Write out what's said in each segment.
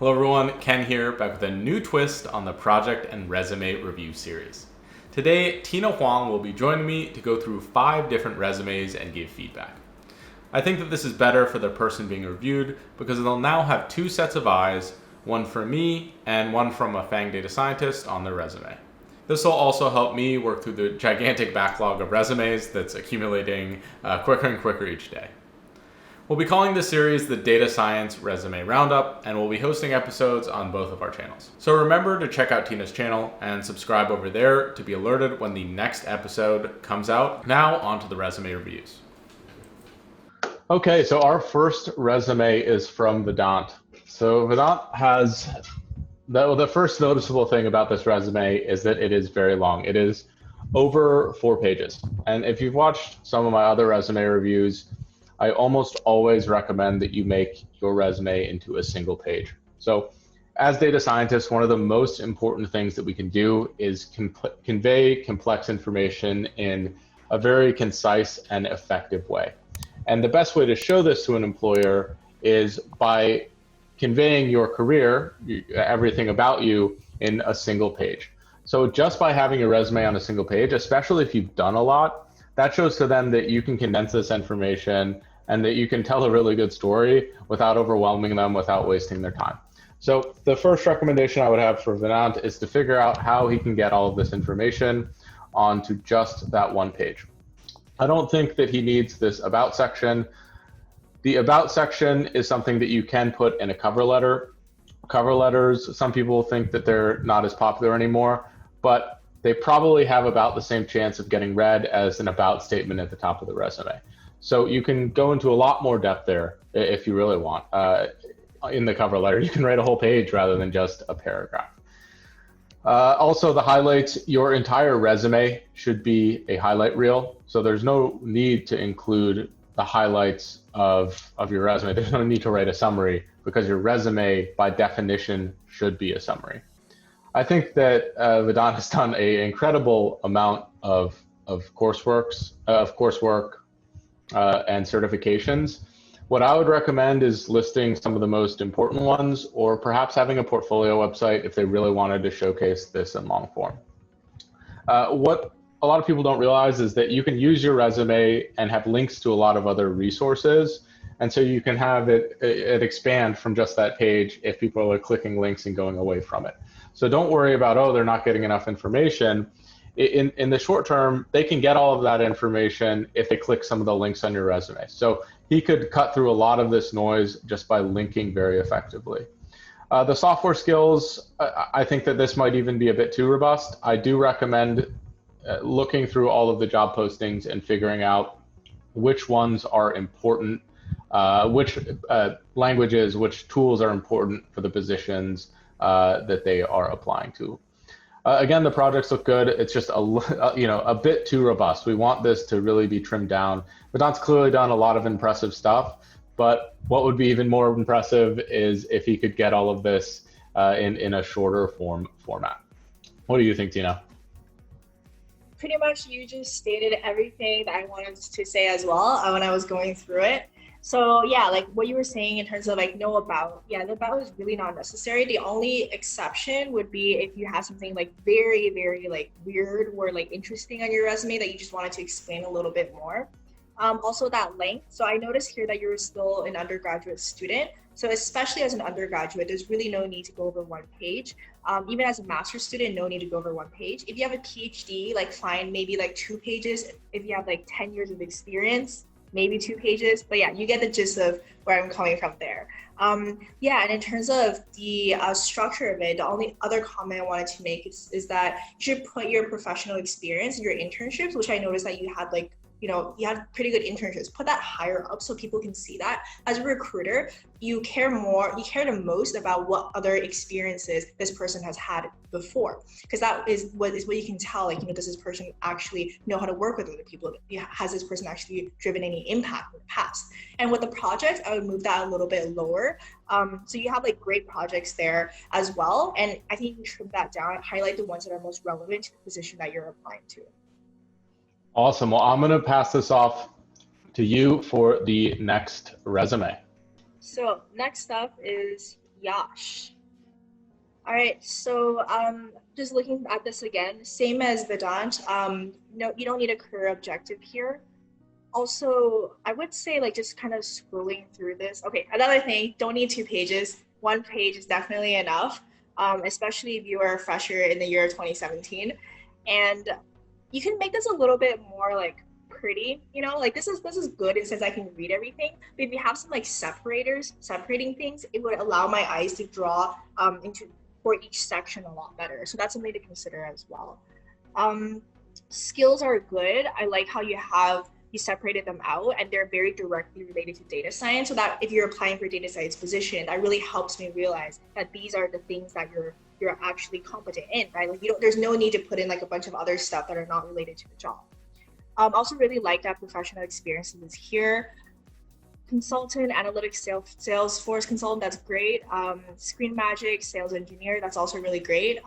Hello everyone, Ken here, back with a new twist on the project and resume review series. Today, Tina Huang will be joining me to go through 5 different resumes and give feedback. I think that this is better for the person being reviewed because they'll now have 2 sets of eyes, one from me and one from a FANG data scientist on their resume. This will also help me work through the gigantic backlog of resumes that's accumulating quicker and quicker each day. We'll be calling this series the Data Science Resume Roundup, and we'll be hosting episodes on both of our channels. So remember to check out Tina's channel and subscribe over there to be alerted when the next episode comes out. Now on to the resume reviews. Okay, so our first resume is from Venat. So Venat has, the first noticeable thing about this resume is that it is very long. It is over 4 pages. And if you've watched some of my other resume reviews, I almost always recommend that you make your resume into a single page. So as data scientists, one of the most important things that we can do is convey complex information in a very concise and effective way. And the best way to show this to an employer is by conveying your career, everything about you, in a single page. So just by having your resume on a single page, especially if you've done a lot, that shows to them that you can condense this information and that you can tell a really good story without overwhelming them, without wasting their time. So the first recommendation I would have for Venat is to figure out how he can get all of this information onto just that one page. I don't think that he needs this about section. The about section is something that you can put in a cover letter. Cover letters, some people think that they're not as popular anymore, but they probably have about the same chance of getting read as an about statement at the top of the resume. So you can go into a lot more depth there if you really want. In the cover letter, you can write a whole page rather than just a paragraph. Also, the highlights, your entire resume should be a highlight reel. So there's no need to include the highlights of your resume. There's no need to write a summary because your resume, by definition, should be a summary. I think that Venat has done an incredible amount of coursework and certifications. What I would recommend is listing some of the most important ones, or perhaps having a portfolio website if they really wanted to showcase this in long form. What a lot of people don't realize is that you can use your resume and have links to a lot of other resources. And so you can have it expand from just that page if people are clicking links and going away from it. So don't worry about, oh, they're not getting enough information. In the short term, they can get all of that information if they click some of the links on your resume. So he could cut through a lot of this noise just by linking very effectively. The software skills, I think that this might even be a bit too robust. I do recommend looking through all of the job postings and figuring out which ones are important, which languages, which tools are important for the positions that they are applying to. Again, the projects look good. It's just a bit too robust. We want this to really be trimmed down. Venat's clearly done a lot of impressive stuff, but what would be even more impressive is if he could get all of this in a shorter format. What do you think, Tina? Pretty much you just stated everything that I wanted to say as well when I was going through it. So yeah, like what you were saying in terms of like no about, yeah, the about is really not necessary. The only exception would be if you have something like very, very like weird or like interesting on your resume that you just wanted to explain a little bit more. Also that length. So I noticed here that you're still an undergraduate student. So especially as an undergraduate, there's really no need to go over one page. Even as a master's student, no need to go over one page. If you have a PhD, like fine, maybe like 2 pages. If you have like 10 years of experience, maybe 2 pages, but yeah, you get the gist of where I'm coming from there. Yeah, and in terms of the structure of it, the only other comment I wanted to make is that you should put your professional experience and your internships, which I noticed that you had like, you had pretty good internships, put that higher up so people can see that. As a recruiter, you care the most about what other experiences this person has had before, because that is what you can tell, like, does this person actually know how to work with other people? Has this person actually driven any impact in the past? And with the projects, I would move that a little bit lower. So you have like great projects there as well. And I think you trim that down, highlight the ones that are most relevant to the position that you're applying to. Awesome. Well, I'm going to pass this off to you for the next resume. So next up is Yash. All right, so just looking at this again, same as Vedant, no, you don't need a career objective here. Also, I would say like just kind of scrolling through this. Okay, another thing, don't need 2 pages. 1 page is definitely enough, especially if you are a fresher in the year 2017. And you can make this a little bit more like pretty, like this is good in sense I can read everything. But if you have some like separators separating things, it would allow my eyes to draw into for each section a lot better. So that's something to consider as well. Um, Skills are good. I like how you separated them out and they're very directly related to data science, so that if you're applying for a data science position, that really helps me realize that these are the things that you're actually competent in, right? Like there's no need to put in like a bunch of other stuff that are not related to the job. Also really like that professional experience is here. Consultant, analytics, Salesforce consultant, that's great. Screen Magic, sales engineer, that's also really great.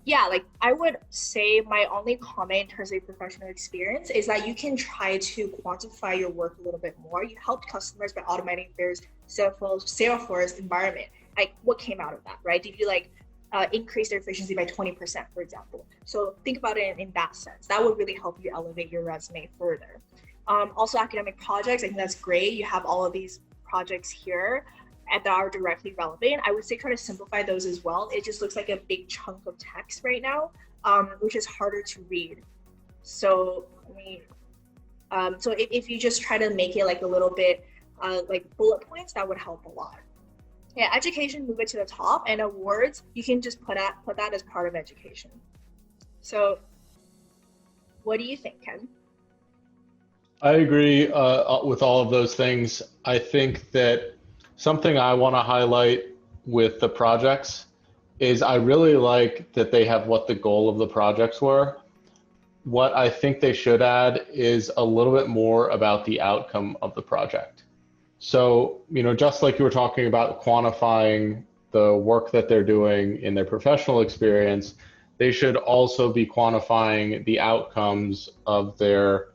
Yeah, like I would say my only comment in terms of professional experience is that you can try to quantify your work a little bit more. You helped customers by automating their Salesforce environment. Like what came out of that, right? Did you like increase their efficiency by 20%, for example? So think about it in that sense. That would really help you elevate your resume further. Also academic projects, I think that's great. You have all of these projects here and that are directly relevant. I would say try to simplify those as well. It just looks like a big chunk of text right now, which is harder to read. So if you just try to make it like a little bit like bullet points, that would help a lot. Yeah, education, move it to the top, and awards, you can just put that as part of education. So what do you think, Ken? I agree with all of those things. I think that something I want to highlight with the projects is I really like that they have what the goal of the projects were. What I think they should add is a little bit more about the outcome of the project. So, just like you were talking about quantifying the work that they're doing in their professional experience, they should also be quantifying the outcomes of their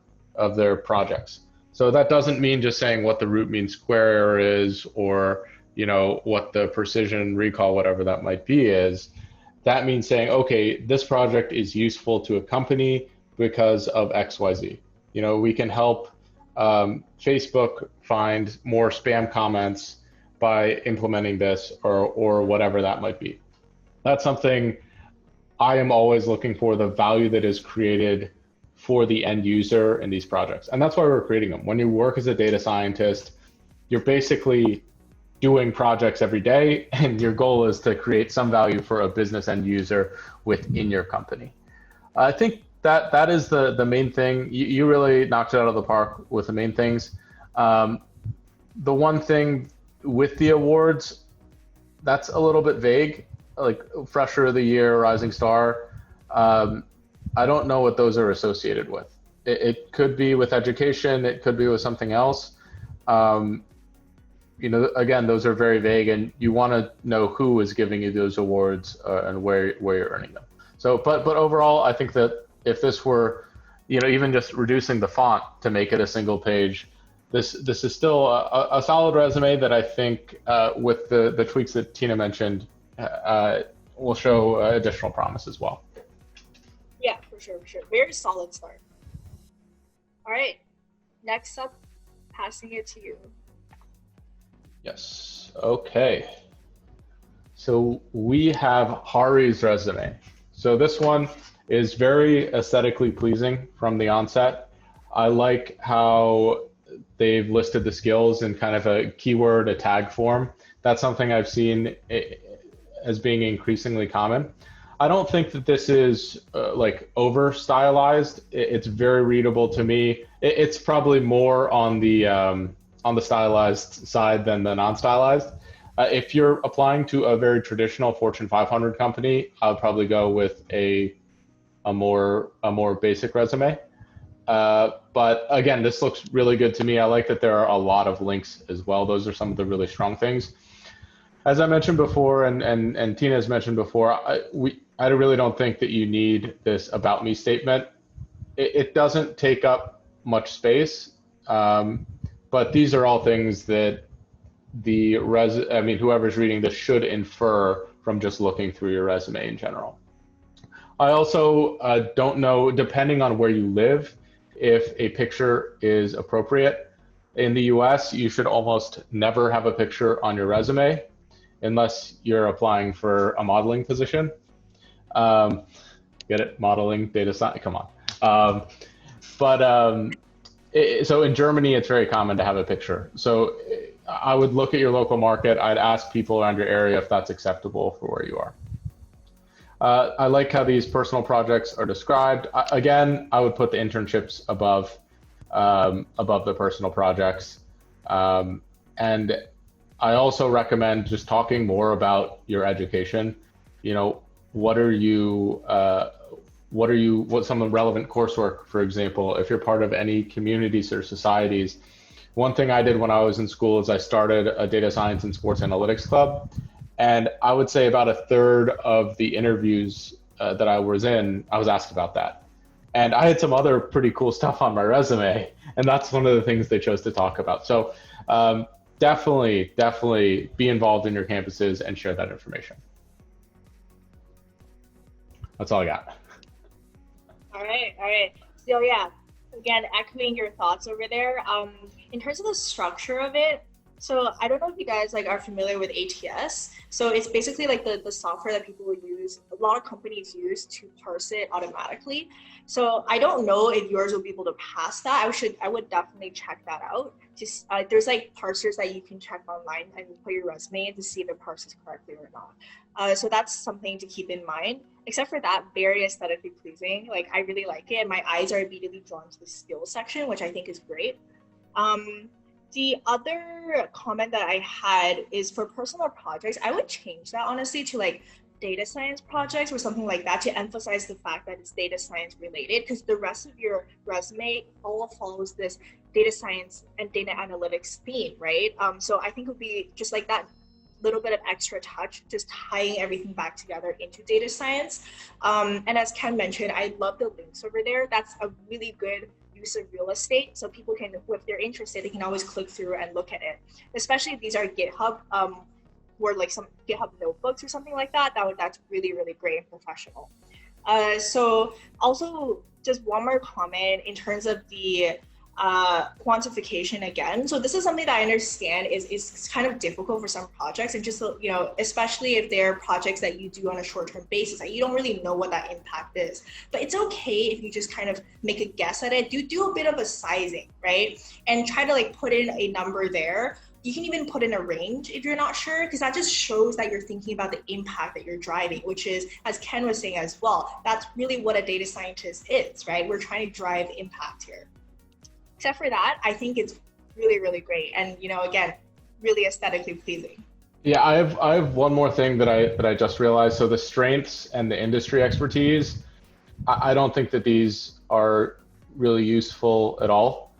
projects. So that doesn't mean just saying what the root mean square error is, or what the precision recall, whatever that might be, is. That means saying, okay, this project is useful to a company because of XYZ. We can help Facebook find more spam comments by implementing this, or whatever that might be. That's something I am always looking for, the value that is created for the end user in these projects. And that's why we're creating them. When you work as a data scientist, you're basically doing projects every day, and your goal is to create some value for a business end user within your company. I think that is the main thing. You really knocked it out of the park with the main things. The one thing with the awards, that's a little bit vague, like Fresher of the Year, Rising Star. I don't know what those are associated with. It could be with education. It could be with something else. Again, those are very vague, and you want to know who is giving you those awards and where you're earning them. So, but overall, I think that if this were, even just reducing the font to make it a single page, this is still a solid resume that I think with the tweaks that Tina mentioned will show additional promise as well. Yeah, for sure. Very solid start. All right, next up, passing it to you. Yes, okay. So we have Hari's resume. So this one is very aesthetically pleasing from the onset. I like how they've listed the skills in kind of a keyword, a tag form. That's something I've seen as being increasingly common. I don't think that this is like over stylized. It's very readable to me. It's probably more on the stylized side than the non-stylized. If you're applying to a very traditional Fortune 500 company, I'll probably go with a more basic resume. But again, this looks really good to me. I like that there are a lot of links as well. Those are some of the really strong things. As I mentioned before, and Tina has mentioned before, I really don't think that you need this about me statement. It doesn't take up much space, but these are all things that whoever's reading this should infer from just looking through your resume in general. I also don't know, depending on where you live, if a picture is appropriate. In the US, you should almost never have a picture on your resume unless you're applying for a modeling position. Get it? Modeling, data science, come on. So in Germany, it's very common to have a picture. So I would look at your local market. I'd ask people around your area if that's acceptable for where you are. I like how these personal projects are described. Again, I would put the internships above the personal projects. And I also recommend just talking more about your education. You know, what's some relevant coursework, for example, if you're part of any communities or societies. One thing I did when I was in school is I started a data science and sports analytics club. And I would say about a third of the interviews that I was in, I was asked about that. And I had some other pretty cool stuff on my resume, and that's one of the things they chose to talk about. So definitely be involved in your campuses and share that information. That's all I got. All right. So yeah, again, echoing your thoughts over there. In terms of the structure of it, so I don't know if you guys are familiar with ATS. So it's basically like the software that people use, a lot of companies use to parse it automatically. So I don't know if yours will be able to pass that. I would definitely check that out. Just there's parsers that you can check online and put your resume in to see if it parses correctly or not. So that's something to keep in mind. Except for that, very aesthetically pleasing. I really like it. And my eyes are immediately drawn to the skills section, which I think is great. The other comment that I had is for personal projects, I would change that honestly to data science projects or something like that to emphasize the fact that it's data science related, because the rest of your resume all follows this data science and data analytics theme, right? So I think it would be just that little bit of extra touch, just tying everything back together into data science. And as Ken mentioned, I love the links over there. That's a really good use of real estate. So people can, if they're interested, they can always click through and look at it. Especially if these are GitHub, or some GitHub notebooks or something like that. That's really, really great and professional. So also just one more comment in terms of the quantification again. So this is something that I understand is kind of difficult for some projects, and just, especially if they're projects that you do on a short-term basis, that you don't really know what that impact is. But it's okay if you just kind of make a guess at it. Do a bit of a sizing, right? And try to put in a number there. You can even put in a range if you're not sure, because that just shows that you're thinking about the impact that you're driving, which is, as Ken was saying as well, that's really what a data scientist is, right? We're trying to drive impact here. Except for that, I think it's really, really great. And, again, really aesthetically pleasing. Yeah, I have one more thing that I just realized. So the strengths and the industry expertise, I don't think that these are really useful at all.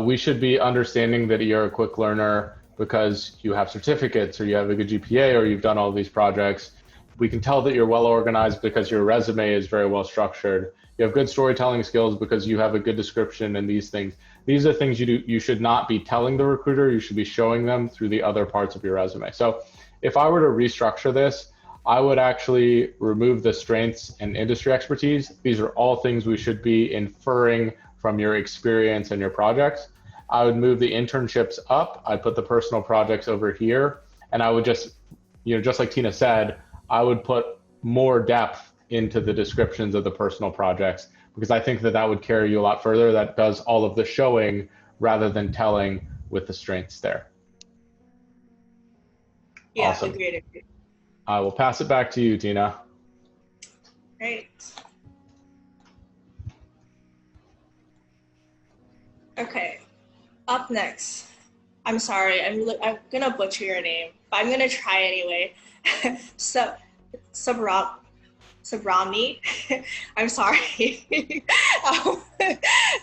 We should be understanding that you're a quick learner because you have certificates or you have a good GPA or you've done all these projects. We can tell that you're well organized because your resume is very well structured. You have good storytelling skills because you have a good description and these things. These are things you should not be telling the recruiter. You should be showing them through the other parts of your resume. So if I were to restructure this, I would actually remove the strengths and industry expertise. These are all things we should be inferring from your experience and your projects. I would move the internships up. I'd put the personal projects over here. And I would just like Tina said, I would put more depth into the descriptions of the personal projects, because I think that would carry you a lot further. That does all of the showing rather than telling with the strengths there. Yeah, awesome. Agreed. I will pass it back to you, Tina. Great. Okay, up next. I'm sorry, I'm gonna butcher your name, but I'm gonna try anyway. Sabrami. I'm sorry.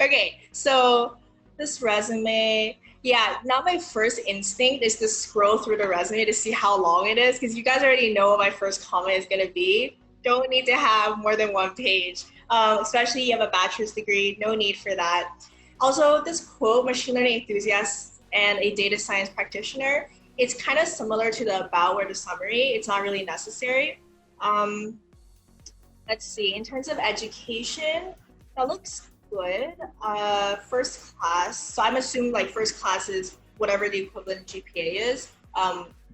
Okay, so this resume, yeah, now my first instinct is to scroll through the resume to see how long it is, because you guys already know what my first comment is gonna be. Don't need to have more than one page, especially you have a bachelor's degree, no need for that. Also, this quote, machine learning enthusiast and a data science practitioner, it's kind of similar to the about or the summary. It's not really necessary. Let's see, in terms of education, that looks good. First class, so I'm assuming like first class is whatever the equivalent GPA is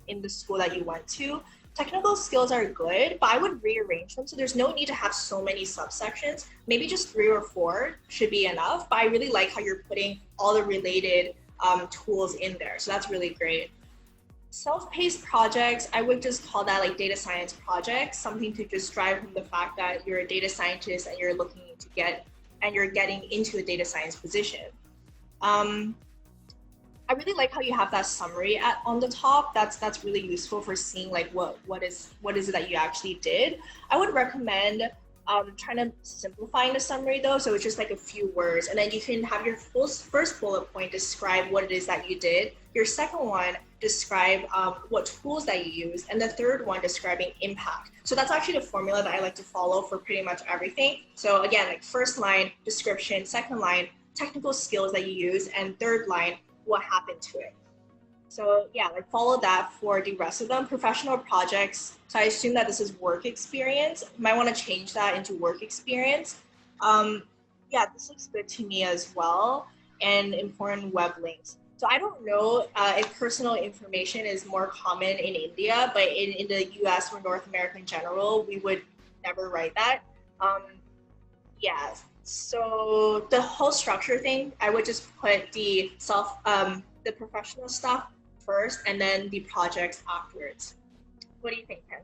in the school that you went to. Technical skills are good, but I would rearrange them. So there's no need to have so many subsections. Maybe just 3 or 4 should be enough. But I really like how you're putting all the related tools in there. So that's really great. Self-paced projects, I would just call that like data science projects, something to just drive from the fact that you're a data scientist and you're looking to you're getting into a data science position. I really like how you have that summary on the top. That's really useful for seeing like what is it that you actually did. I would recommend trying to simplifying the summary though, so it's just like a few words, and then you can have your first bullet point describe what it is that you did. Your second one describe what tools that you use, and the third one describing impact. So that's actually the formula that I like to follow for pretty much everything. So again, like first line description, second line technical skills that you use, and third line what happened to it. So yeah, like follow that for the rest of them. Professional projects, so I assume that this is work experience. You might want to change that into work experience. Yeah, this looks good to me as well. And important web links. So I don't know if personal information is more common in India, but in the US or North America in general, we would never write that. Yeah. So the whole structure thing, I would just put the professional stuff first and then the projects afterwards. What do you think, Ken?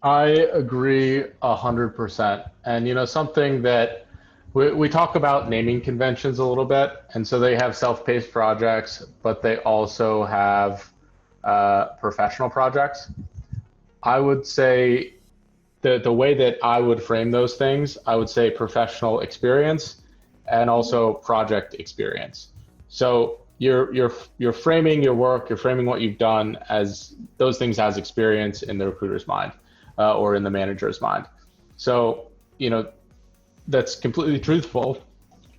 I agree 100%. And something that we talk about naming conventions a little bit, and so they have self-paced projects, but they also have professional projects. I would say the way that I would frame those things, I would say professional experience and also project experience. So you're framing your work, you're framing what you've done as those things as experience in the recruiter's mind or in the manager's mind. So that's completely truthful.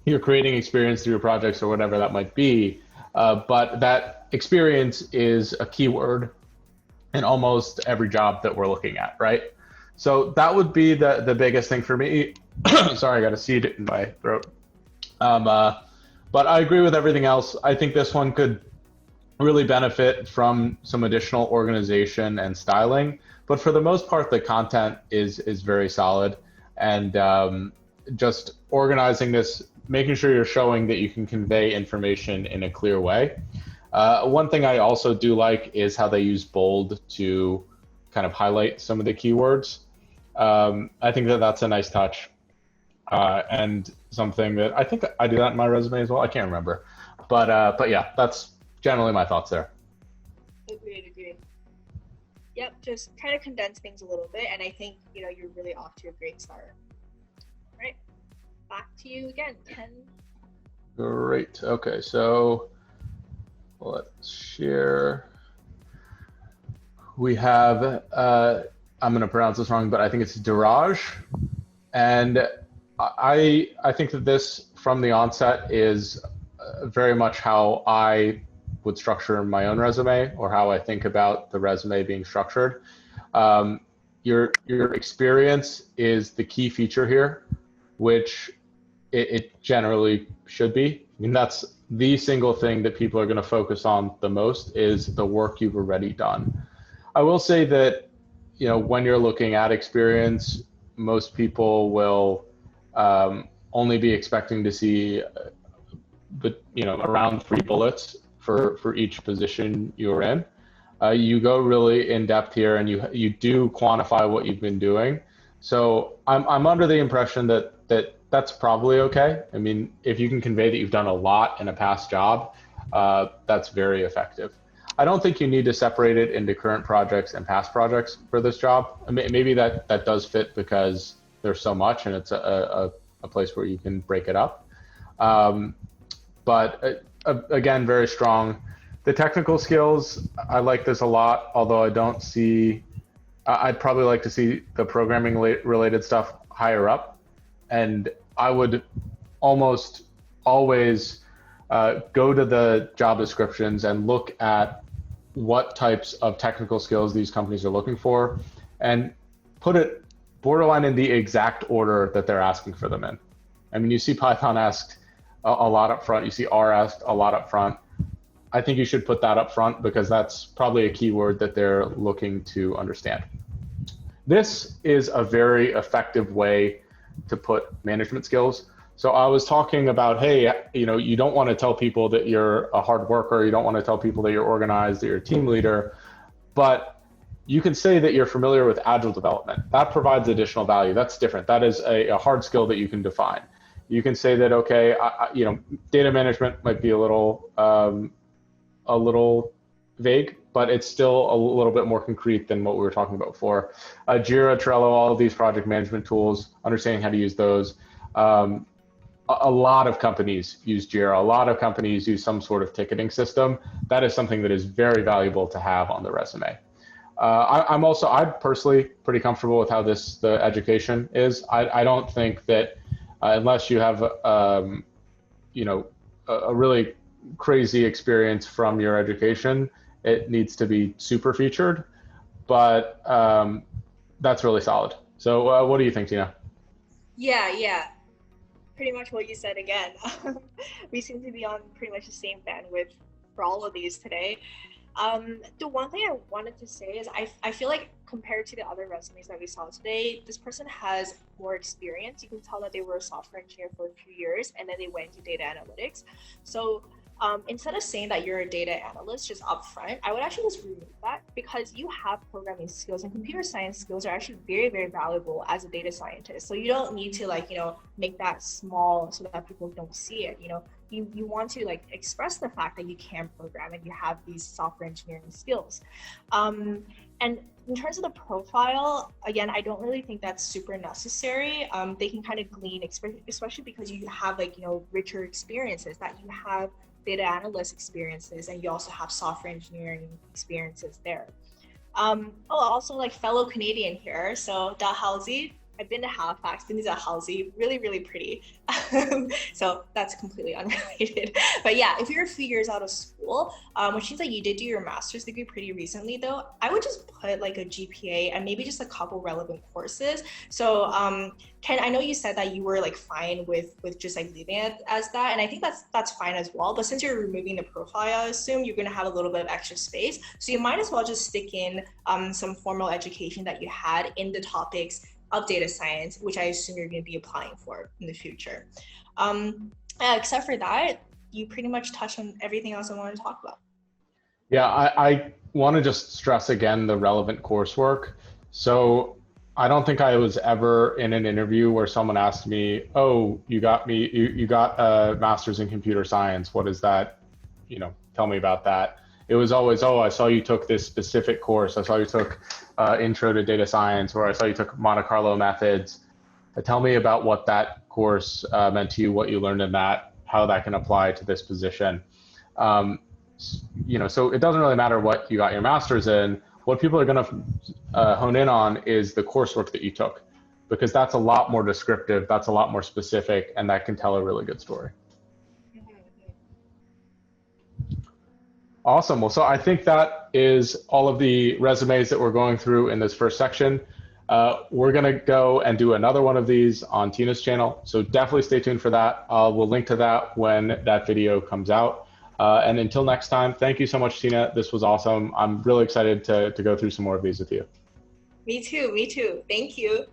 You're creating experience through your projects or whatever that might be, but that experience is a keyword in almost every job that we're looking at, right? So that would be the biggest thing for me. Sorry, I got a seed in my throat. But I agree with everything else. I think this one could really benefit from some additional organization and styling. But for the most part, the content is very solid. And just organizing this, making sure you're showing that you can convey information in a clear way. One thing I also do like is how they use bold to kind of highlight some of the keywords. I think that's a nice touch. And something that I think I do that in my resume as well. I can't remember, but yeah, that's generally my thoughts there. Agreed. Yep, just kind of condense things a little bit, and I think you're really off to a great start. All right, back to you again, Ken. Great. Okay, so let's share. We have I'm going to pronounce this wrong, but I think it's Diraj, and I think that this from the onset is very much how I would structure my own resume, or how I think about the resume being structured. Your experience is the key feature here, which it generally should be. I mean, that's the single thing that people are going to focus on the most, is the work you've already done. I will say that when you're looking at experience, most people will only be expecting to see around 3 bullets for each position you're in. You go really in depth here, and you do quantify what you've been doing. So I'm under the impression that that's probably okay. I mean, if you can convey that you've done a lot in a past job, that's very effective. I don't think you need to separate it into current projects and past projects for this job. I mean, maybe that does fit because there's so much, and it's a place where you can break it up. But again, very strong. The technical skills, I like this a lot, although I don't see, I'd probably like to see the programming related stuff higher up. And I would almost always go to the job descriptions and look at what types of technical skills these companies are looking for, and put it borderline in the exact order that they're asking for them in. I mean, you see Python asked a lot up front, you see R asked a lot up front. I think you should put that up front because that's probably a keyword that they're looking to understand. This is a very effective way to put management skills. So I was talking about, hey, you don't want to tell people that you're a hard worker, you don't want to tell people that you're organized, that you're a team leader, but you can say that you're familiar with agile development. That provides additional value. That's different. That is a hard skill that you can define. You can say that, okay, data management might be a little vague, but it's still a little bit more concrete than what we were talking about before. Jira, Trello, all of these project management tools, understanding how to use those. A lot of companies use Jira. A lot of companies use some sort of ticketing system. That is something that is very valuable to have on the resume. I'm personally pretty comfortable with how the education is. I don't think that unless you have a really crazy experience from your education, it needs to be super featured, but that's really solid. So what do you think, Tina? Yeah. Pretty much what you said again. We seem to be on pretty much the same bandwidth for all of these today. The one thing I wanted to say is I feel like compared to the other resumes that we saw today, this person has more experience. You can tell that they were a software engineer for a few years and then they went to data analytics. So instead of saying that you're a data analyst just upfront, I would actually just remove that because you have programming skills and computer science skills are actually very, very valuable as a data scientist. So you don't need to make that small so that people don't see it. You want to express the fact that you can program and you have these software engineering skills. And in terms of the profile, again, I don't really think that's super necessary. They can kind of glean, especially because you have richer experiences, that you have data analyst experiences and you also have software engineering experiences there. Also fellow Canadian here. So Dalhousie, I've been to Halifax, been to Dalhousie, really, really pretty. So that's completely unrelated. But yeah, if you're a few years out of school, which means that you did do your master's degree pretty recently though, I would just put a GPA and maybe just a couple relevant courses. So Ken, I know you said that you were fine with just leaving it as that, and I think that's fine as well. But since you're removing the profile, I assume you're going to have a little bit of extra space, so you might as well just stick in some formal education that you had in the topics of data science, which I assume you're going to be applying for in the future. Except for that, you pretty much touched on everything else I wanted to talk about. Yeah, I want to just stress again the relevant coursework. So I don't think I was ever in an interview where someone asked me, "Oh, you got a master's in computer science. What is that? Tell me about that." It was always, "Oh, I saw you took this specific course. I saw you took Intro to Data Science, or I saw you took Monte Carlo methods. Tell me about what that course meant to you, what you learned in that, how that can apply to this position." So it doesn't really matter what you got your master's in. What people are going to hone in on is the coursework that you took, because that's a lot more descriptive, that's a lot more specific, and that can tell a really good story. Awesome. Well, so I think that is all of the resumes that we're going through in this first section. We're going to go and do another one of these on Tina's channel, so definitely stay tuned for that. We'll link to that when that video comes out. And until next time, thank you so much, Tina. This was awesome. I'm really excited to go through some more of these with you. Me too. Thank you.